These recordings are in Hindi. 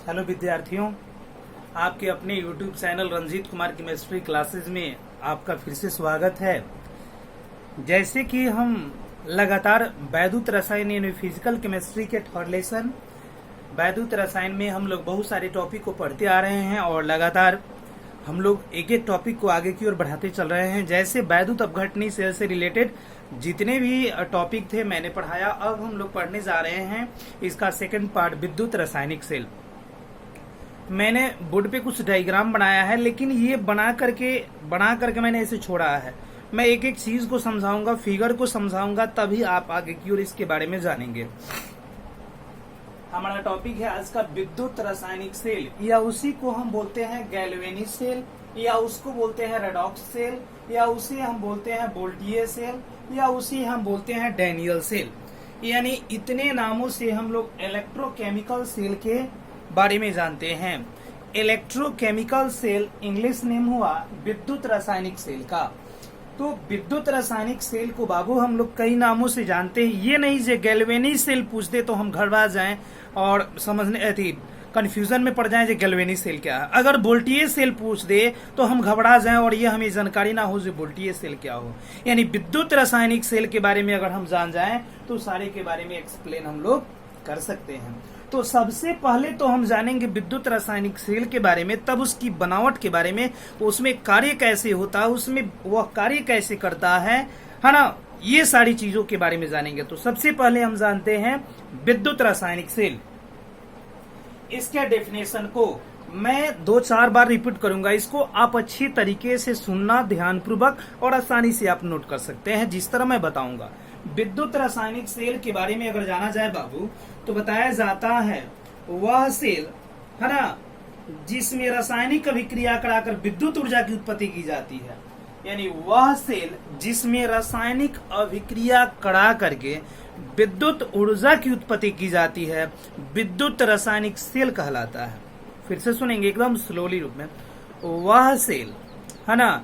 हेलो विद्यार्थियों, आपके अपने YouTube channel Ranjit Kumar chemistry classes में आपका फिर से स्वागत है। जैसे कि हम लगातार वैद्युत रसायन यानी फिजिकल केमिस्ट्री के थर्ड लेसन वैद्युत रसायन में हम लोग बहुत सारे टॉपिक को पढ़ते आ रहे हैं और लगातार हम लोग एक एक टॉपिक को आगे की ओर बढ़ाते चल रहे हैं। जैसे वैद्युत अपघटनी सेल से रिलेटेड जितने भी टॉपिक थे मैंने पढ़ाया। अब हम लोग पढ़ने जा रहे हैं इसका सेकंड पार्ट, विद्युत रासायनिक सेल। मैंने बोर्ड पे कुछ डायग्राम बनाया है, लेकिन ये बना करके मैंने इसे छोड़ा है। मैं एक एक चीज को समझाऊंगा, फिगर को समझाऊंगा, तभी आप आगे की ओर इसके बारे में जानेंगे। हमारा टॉपिक है आज का विद्युत रासायनिक सेल, या उसी को हम बोलते हैं गैल्वेनी सेल, या उसको बोलते हैं रेडॉक्स सेल, या उसे हम बोलते हैं वोल्टिये सेल, या उसे हम बोलते हैं डैनियल सेल। यानी इतने नामों से हम लोग इलेक्ट्रोकेमिकल सेल के बारे में जानते हैं। इलेक्ट्रोकेमिकल सेल इंग्लिश नेम हुआ विद्युत रासायनिक सेल का। तो विद्युत रासायनिक सेल को बाबू हम लोग कई नामों से जानते हैं। ये नहीं जो गैल्वेनी सेल पूछ दे तो हम घबरा जाएं और समझने कंफ्यूजन में पड़ जाएं जो गैल्वेनी सेल क्या है। अगर वोल्टिये सेल पूछ दे तो हम घबरा जाएं और ये हमें जानकारी ना हो जो वोल्टिये सेल क्या हो। यानी विद्युत रासायनिक सेल के बारे में अगर हम जान जाएं तो सारे के बारे में एक्सप्लेन हम लोग कर सकते हैं। तो सबसे पहले तो हम जानेंगे विद्युत रासायनिक सेल के बारे में, तब उसकी बनावट के बारे में, उसमें कार्य कैसे होता है, उसमें वह कार्य कैसे करता है ना, ये सारी चीजों के बारे में जानेंगे। तो सबसे पहले हम जानते हैं विद्युत रासायनिक सेल। इसके डेफिनेशन को मैं 2-4 बार रिपीट करूंगा, इसको आप अच्छी तरीके से सुनना ध्यानपूर्वक और आसानी से आप नोट कर सकते हैं जिस तरह मैं बताऊंगा। विद्युत रासायनिक सेल के बारे में अगर जाना जाए बाबू तो बताया जाता है वह सेल है ना जिसमें रासायनिक अभिक्रिया कराकर विद्युत ऊर्जा की उत्पत्ति की जाती है। यानी वह सेल जिसमें रासायनिक अभिक्रिया करा करके विद्युत ऊर्जा की उत्पत्ति की जाती है, विद्युत रासायनिक सेल कहलाता है। फिर से सुनेंगे एकदम स्लोली रूप में। वह सेल है ना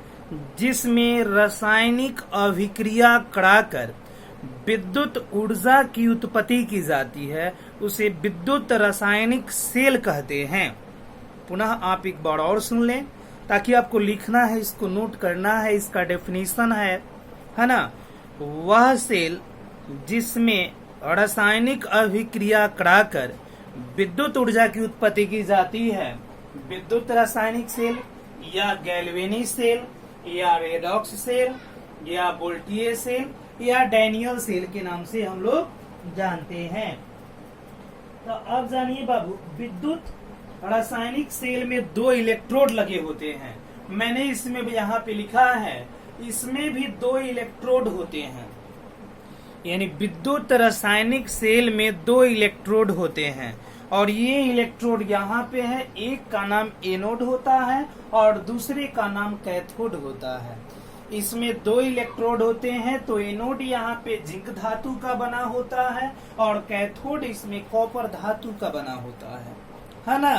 जिसमें रासायनिक अभिक्रिया कराकर विद्युत ऊर्जा की उत्पत्ति की जाती है उसे विद्युत रासायनिक सेल कहते हैं। पुनः आप एक बार और सुन लें ताकि आपको लिखना है, इसको नोट करना है। इसका डेफिनेशन है ना, वह सेल जिसमें रासायनिक अभिक्रिया कराकर विद्युत ऊर्जा की उत्पत्ति की जाती है, विद्युत रासायनिक सेल या गैल्वेनी सेल या रेडॉक्स सेल या वोल्टिये सेल या डैनियल सेल के नाम से हम लोग जानते हैं। तो अब जानिए बाबू, विद्युत रासायनिक सेल में 2 इलेक्ट्रोड लगे होते हैं। मैंने इसमें भी यहाँ पे लिखा है, इसमें भी 2 इलेक्ट्रोड होते हैं। यानी विद्युत रासायनिक सेल में 2 इलेक्ट्रोड होते हैं और ये इलेक्ट्रोड यहाँ पे है। एक का नाम एनोड होता है और दूसरे का नाम कैथोड होता है। इसमें 2 इलेक्ट्रोड होते हैं। तो एनोड यहाँ पे जिंक धातु का बना होता है और कैथोड इसमें कॉपर धातु का बना होता है ना।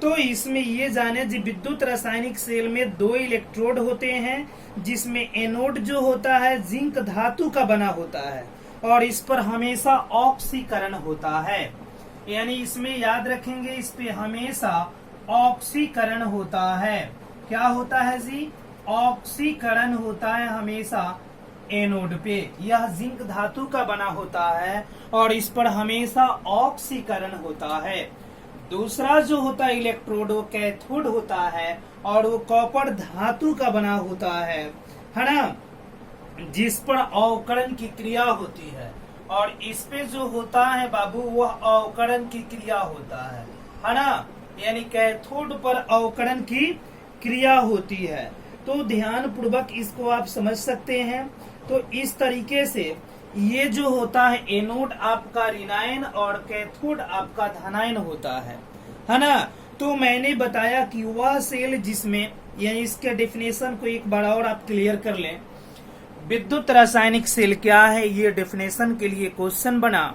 तो इसमें ये जाने जी विद्युत रासायनिक सेल में 2 इलेक्ट्रोड होते हैं जिसमें एनोड जो होता है जिंक धातु का बना होता है और इस पर हमेशा ऑक्सीकरण होता है। यानी इसमें याद रखेंगे, इस पे हमेशा ऑक्सीकरण होता है। क्या होता है जी? ऑक्सीकरण होता है हमेशा एनोड पे। यह जिंक धातु का बना होता है और इस पर हमेशा ऑक्सीकरण होता है। दूसरा जो होता है इलेक्ट्रोड वो कैथोड होता है और वो कॉपर धातु का बना होता है ना, जिस पर अवकरण की क्रिया होती है। और इस पे जो होता है बाबू वह अवकरण की क्रिया होता है ना। यानी कैथोड पर अवकरण की क्रिया होती है। तो ध्यान पूर्वक इसको आप समझ सकते हैं। तो इस तरीके से ये जो होता है एनोड आपका ऋणायन और कैथोड आपका धनायन होता है ना। तो मैंने बताया कि वह सेल जिसमें, यानी इसके डेफिनेशन को एक बार और आप क्लियर कर लें। विद्युत रासायनिक सेल क्या है, ये डेफिनेशन के लिए क्वेश्चन बना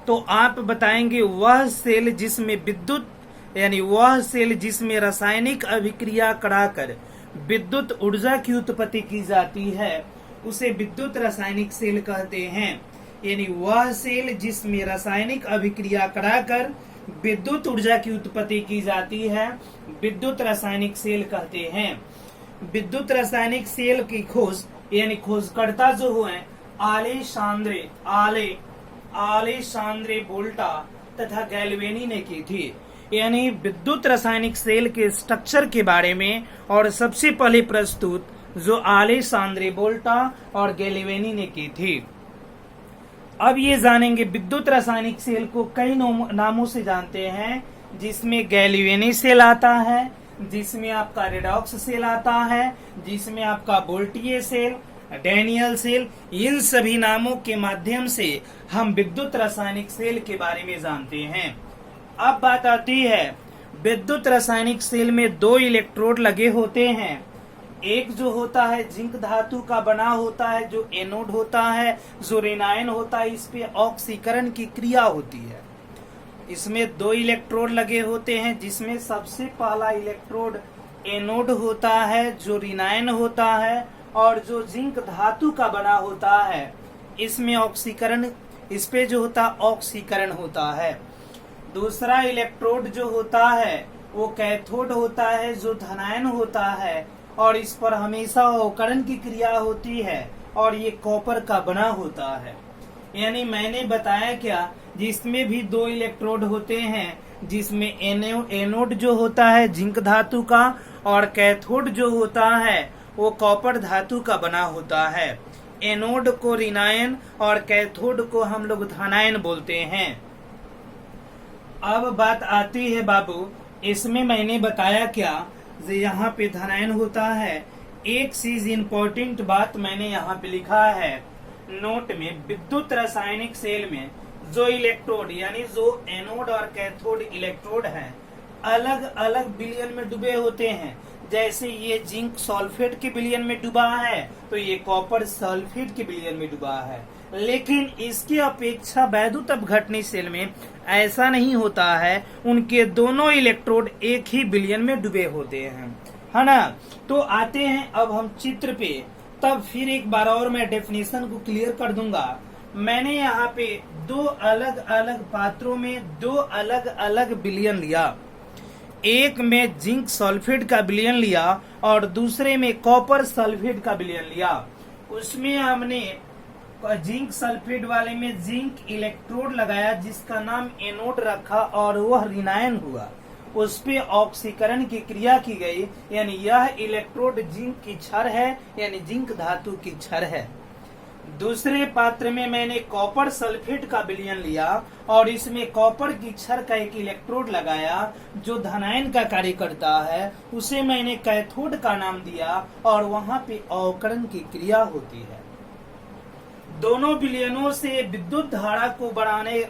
तो आप बताएंगे वह सेल जिसमें विद्युत, यानी वह सेल जिसमें रासायनिक अभिक्रिया कराकर विद्युत ऊर्जा की उत्पत्ति की जाती है उसे विद्युत रासायनिक सेल कहते हैं। यानी वह सेल जिसमें रासायनिक अभिक्रिया कराकर विद्युत ऊर्जा की उत्पत्ति की जाती है, विद्युत रासायनिक सेल कहते हैं। विद्युत रासायनिक सेल की खोज यानी खोजकर्ता जो हुए आलेसांद्रे वोल्टा तथा गैल्वेनी ने की थी। यानी विद्युत रासायनिक सेल के स्ट्रक्चर के बारे में और सबसे पहले प्रस्तुत जो आलेसांद्रे वोल्टा और गैल्वेनी ने की थी। अब ये जानेंगे विद्युत रासायनिक सेल को कई नामों से जानते हैं, जिसमें गैल्वेनी सेल आता है, जिसमें आपका रेडॉक्स सेल आता है, जिसमें आपका वोल्टिये सेल, डैनियल सेल। इन सभी नामों के माध्यम से हम विद्युत रासायनिक सेल के बारे में जानते हैं। अब बात आती है विद्युत रासायनिक सेल में दो इलेक्ट्रोड लगे होते हैं। एक जो होता है जिंक धातु का बना होता है, जो एनोड होता है, जो रेनायन होता है, इस पे ऑक्सीकरण की क्रिया होती है। इसमें दो इलेक्ट्रोड लगे होते हैं, जिसमें सबसे पहला इलेक्ट्रोड एनोड होता है जो रेनायन होता है, और जो जिंक धातु का बना होता है इसमें ऑक्सीकरण, इस पे जो होता ऑक्सीकरण होता है। दूसरा इलेक्ट्रोड जो होता है वो कैथोड होता है जो धनायन होता है, और इस पर हमेशा अवकरण की क्रिया होती है, और ये कॉपर का बना होता है। यानी मैंने बताया क्या, जिसमें भी दो इलेक्ट्रोड होते हैं, जिसमें एनोड जो होता है जिंक धातु का, और कैथोड जो होता है वो कॉपर धातु का बना होता है। एनोड को ऋणायन और कैथोड को हम लोग धनायन बोलते हैं। अब बात आती है बाबू, इसमें मैंने बताया क्या, यहाँ पे धनायन होता है। एक चीज इम्पोर्टेंट बात मैंने यहाँ पे लिखा है नोट में, विद्युत रासायनिक सेल में जो इलेक्ट्रोड यानी जो एनोड और कैथोड इलेक्ट्रोड हैं, अलग अलग विलयन में डूबे होते हैं। जैसे ये जिंक सल्फेट के विलयन में डूबा है, तो ये कॉपर सल्फेट के विलयन में डूबा है। लेकिन इसकी अपेक्षा वैद्युत अपघटनी सेल में ऐसा नहीं होता है, उनके दोनों इलेक्ट्रोड एक ही विलयन में डूबे होते हैं, है ना। तो आते हैं अब हम चित्र पे, तब फिर एक बार और मैं डेफिनेशन को क्लियर कर दूंगा। मैंने यहाँ पे दो अलग अलग पात्रों में दो अलग अलग विलयन लिया। एक में जिंक सल्फेट का विलयन लिया और दूसरे में कॉपर सल्फेट का विलयन लिया। उसमें हमने जिंक सल्फेट वाले में जिंक इलेक्ट्रोड लगाया, जिसका नाम एनोड रखा, और वह ऋणायन हुआ। उस पे ऑक्सीकरण की क्रिया की गई, यानी यह इलेक्ट्रोड जिंक की छड़ है, यानी जिंक धातु की छड़ है। दूसरे पात्र में मैंने कॉपर सल्फेट का विलयन लिया और इसमें कॉपर की छड़ का एक इलेक्ट्रोड लगाया जो धनायन का कार्य करता है, उसे मैंने कैथोड का नाम दिया, और वहां पे अवकरण की क्रिया होती है। दोनों विलयनों से विद्युत धारा को बढ़ाने,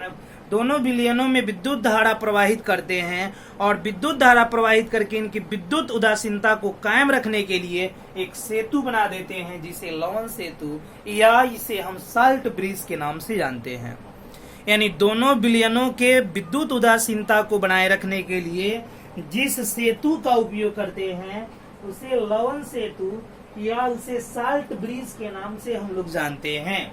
दोनों विलयनों में विद्युत धारा प्रवाहित करते हैं, और विद्युत धारा प्रवाहित करके इनकी विद्युत उदासीनता को कायम रखने के लिए एक सेतु बना देते हैं, जिसे लवण सेतु या इसे हम साल्ट ब्रिज के नाम से जानते हैं। यानी दोनों विलयनों के विद्युत उदासीनता को बनाए रखने के लिए जिस सेतु का उपयोग करते हैं उसे लवण सेतु या उसे साल्ट ब्रिज के नाम से हम लोग जानते हैं।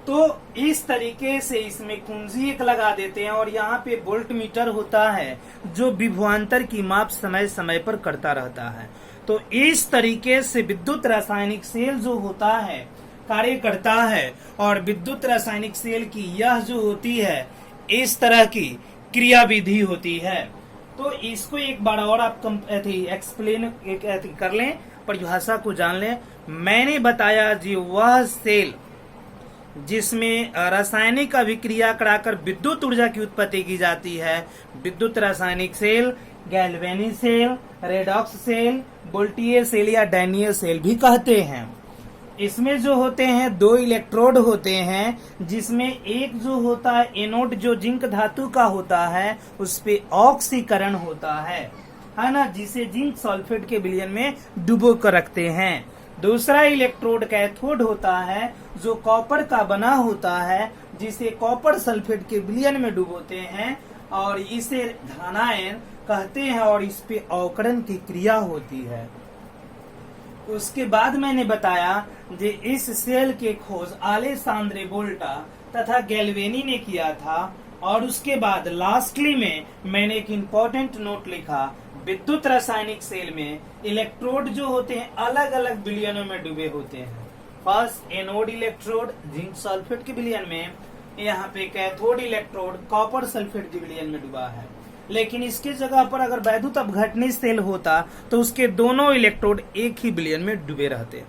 तो इस तरीके से इसमें कुंजी एक लगा देते हैं, और यहाँ पे वोल्ट मीटर होता है जो विभवांतर की माप समय समय पर करता रहता है। तो इस तरीके से विद्युत रासायनिक सेल जो होता है कार्य करता है, और विद्युत रासायनिक सेल की यह जो होती है इस तरह की क्रिया विधि होती है। तो इसको एक बार और आप एक्सप्लेन कर लें, परिभाषा को जान लें। मैंने बताया जी वह सेल जिसमें रासायनिक अभिक्रिया कराकर विद्युत ऊर्जा की उत्पत्ति की जाती है, विद्युत रासायनिक cell, galvanic cell, redox cell, voltaic cell या डैनियल सेल भी कहते हैं। इसमें जो होते हैं दो इलेक्ट्रोड होते हैं, जिसमें एक जो होता है एनोड जो जिंक धातु का होता है, उस पे ऑक्सीकरण होता है ना, जिसे जिंक सल्फेट के विलयन में डुबो कर रखते हैं। दूसरा इलेक्ट्रोड कैथोड होता है जो कॉपर का बना होता है, जिसे कॉपर सल्फेट के विलयन में डुबोते हैं, और इसे धनायन कहते हैं, और इस पे अवकरण की क्रिया होती है। उसके बाद मैंने बताया कि इस सेल के खोज आलेसांद्रे वोल्टा तथा गैल्वेनी ने किया था, और उसके बाद लास्टली में मैंने एक इम्पोर्टेंट नोट लिखा, विद्युत रासायनिक सेल में इलेक्ट्रोड जो होते हैं अलग अलग विलयनों में डूबे होते हैं। First anode electrode zinc sulphate के विलयन में, यहाँ पे कैथोड इलेक्ट्रोड कॉपर सल्फेट के विलयन में डूबा है। लेकिन इसके जगह पर अगर वैद्युत अपघटनी सेल होता तो उसके दोनों इलेक्ट्रोड एक ही विलयन में डूबे रहते,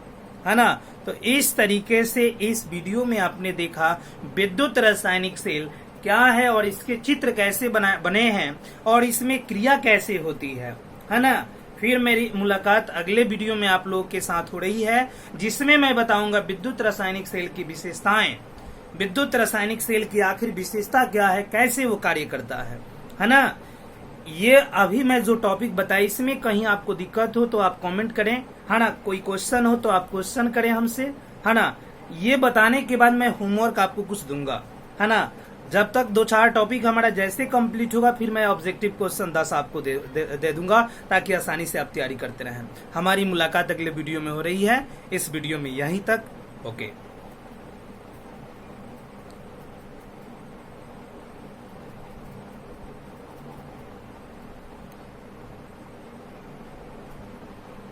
है ना। तो इस तरीके से इस वीडियो में आपने देखा विद्युत रासायनिक सेल क्या है और इसके चित्र कैसे बने हैं और इसमें क्रिया कैसे होती है ना। फिर मेरी मुलाकात अगले वीडियो में आप लोगों के साथ हो रही है, जिसमें मैं बताऊंगा विद्युत रासायनिक सेल की विशेषताएं, विद्युत रासायनिक सेल की आखिर विशेषता क्या है, कैसे वो कार्य करता है ना। ये अभी मैं जो टॉपिक बताया इसमें कहीं आपको दिक्कत हो तो आप कमेंट करें, है ना। कोई क्वेश्चन हो तो आप क्वेश्चन करें हमसे, है ना। ये बताने के बाद मैं होमवर्क आपको कुछ दूंगा, है ना। जब तक 2-4 टॉपिक हमारा जैसे कंप्लीट होगा फिर मैं ऑब्जेक्टिव क्वेश्चन 10 आपको दे दूंगा, ताकि आसानी से आप तैयारी करते रहें। हमारी मुलाकात अगले वीडियो में हो रही है। इस वीडियो में यहीं तक, ओके।